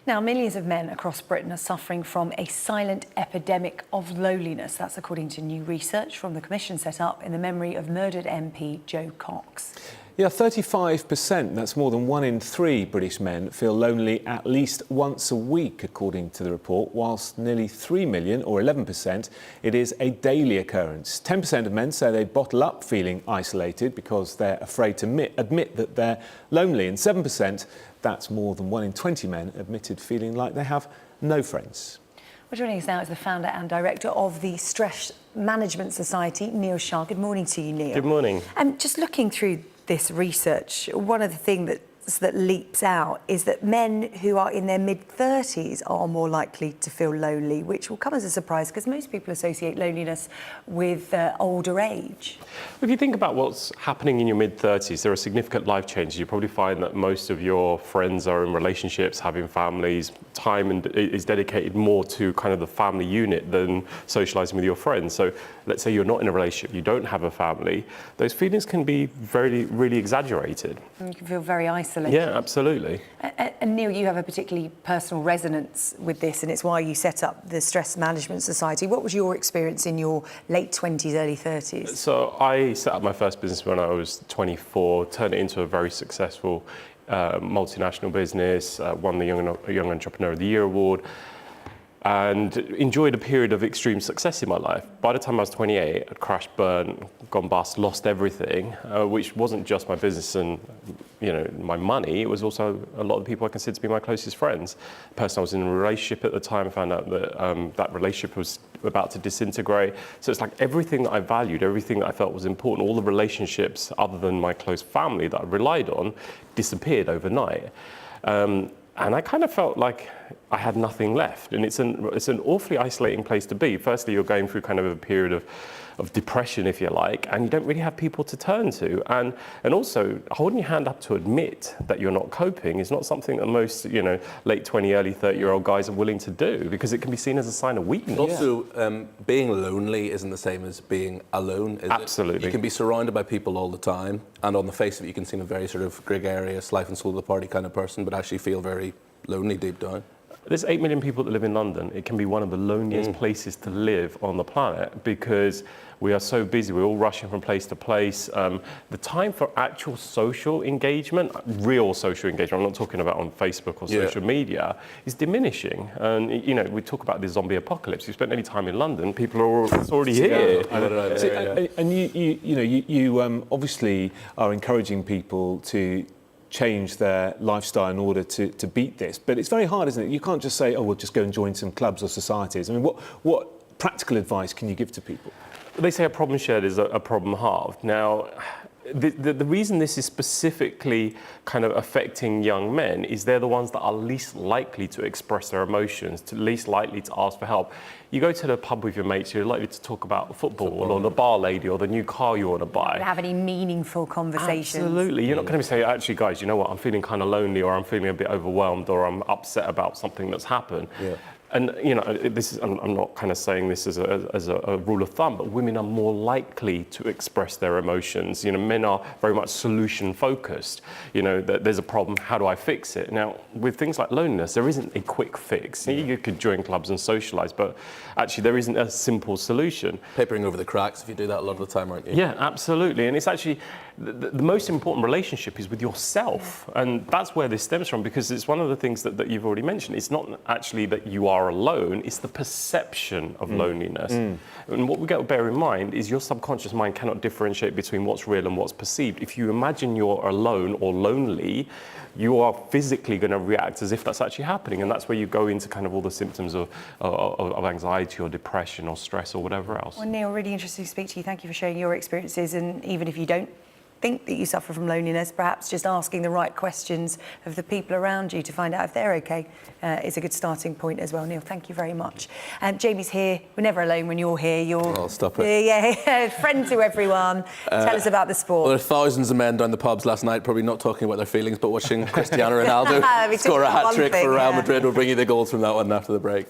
Now, millions of men across Britain are suffering from a silent epidemic of loneliness. That's according to new research from the commission set up in the memory of murdered MP Jo Cox. Yeah, 35%, that's more than 1 in 3 British men, feel lonely at least once a week, according to the report, whilst nearly 3 million, or 11%, it is a daily occurrence. 10% of men say they bottle up feeling isolated because they're afraid to admit that they're lonely, and 7%, that's more than 1 in 20 men, admitted feeling like they have no friends. Well, joining us now is the founder and director of the Stress Management Society, Shah. Good morning to you, Neil. Good morning. Just looking through this research, one of the things that leaps out is that men who are in their mid-30s are more likely to feel lonely, which will come as a surprise because most people associate loneliness with older age. If you think about what's happening in your mid-30s, there are significant life changes. You probably find that most of your friends are in relationships, having families. Time is dedicated more to kind of the family unit than socialising with your friends. So let's say you're not in a relationship, you don't have a family, those feelings can be really exaggerated. And you can feel very isolated. Yeah, absolutely. And Neil, you have a particularly personal resonance with this, and it's why you set up the Stress Management Society. What was your experience in your late 20s, early 30s? So I set up my first business when I was 24, turned it into a very successful multinational business, won the Young Entrepreneur of the Year award, and enjoyed a period of extreme success in my life. By the time I was 28, I'd crashed, burned, gone bust, lost everything, which wasn't just my business and my money, it was also a lot of the people I considered to be my closest friends. The person I was in a relationship at the time, found out that that relationship was about to disintegrate. So it's like everything that I valued, everything that I felt was important, all the relationships other than my close family that I relied on disappeared overnight. And I kind of felt like I had nothing left. And it's an awfully isolating place to be. Firstly, you're going through kind of a period of depression, if you like, and you don't really have people to turn to. And also, holding your hand up to admit that you're not coping is not something that most, late 20, early 30-year-old guys are willing to do, because it can be seen as a sign of weakness. Also, being lonely isn't the same as being alone, is Absolutely. it? You can be surrounded by people all the time, and on the face of it, you can seem a very sort of gregarious, life and soul of the party kind of person, but actually feel very lonely deep down. There's 8 million people that live in London. It can be one of the loneliest places to live on the planet because we are so busy. We're all rushing from place to place. The time for actual social engagement, real social engagement, I'm not talking about on Facebook or social media, is diminishing. And, we talk about the zombie apocalypse. You spent any time in London, people are already here. And you obviously are encouraging people to change their lifestyle in order to beat this. But it's very hard, isn't it? You can't just say, oh, we'll just go and join some clubs or societies. I mean, what practical advice can you give to people? They say a problem shared is a problem halved. Now, the reason this is specifically kind of affecting young men is they're the ones that are least likely to express their emotions, least likely to ask for help. You go to the pub with your mates, you're likely to talk about football or the bar lady or the new car you want to buy. Have any meaningful conversations? Absolutely. You're not going to say, actually, guys, you know what, I'm feeling kind of lonely, or I'm feeling a bit overwhelmed, or I'm upset about something that's happened. Yeah. And, I'm not kind of saying this as a rule of thumb, but women are more likely to express their emotions. Men are very much solution focused. There's a problem, how do I fix it? Now, with things like loneliness, there isn't a quick fix. You could join clubs and socialise, but actually there isn't a simple solution. Papering over the cracks if you do that a lot of the time, aren't you? Yeah, absolutely. And it's actually, the most important relationship is with yourself. And that's where this stems from, because it's one of the things that you've already mentioned. It's not actually that you are alone, it's the perception of loneliness. And what we got to bear in mind is your subconscious mind cannot differentiate between what's real and what's perceived. If you imagine you're alone or lonely, you are physically going to react as if that's actually happening, and that's where you go into kind of all the symptoms of anxiety or depression or stress or whatever else. Well, Neil, really interesting to speak to you. Thank you for sharing your experiences, and even if you don't think that you suffer from loneliness, perhaps just asking the right questions of the people around you to find out if they're okay is a good starting point as well. Neil, thank you very much. Jamie's here. We're never alone when you're here. You're stop it. Friend to everyone. Tell us about the sport. Well, there are thousands of men down the pubs last night, probably not talking about their feelings, but watching Cristiano Ronaldo score a hat-trick for Real Madrid. We'll bring you the goals from that one after the break.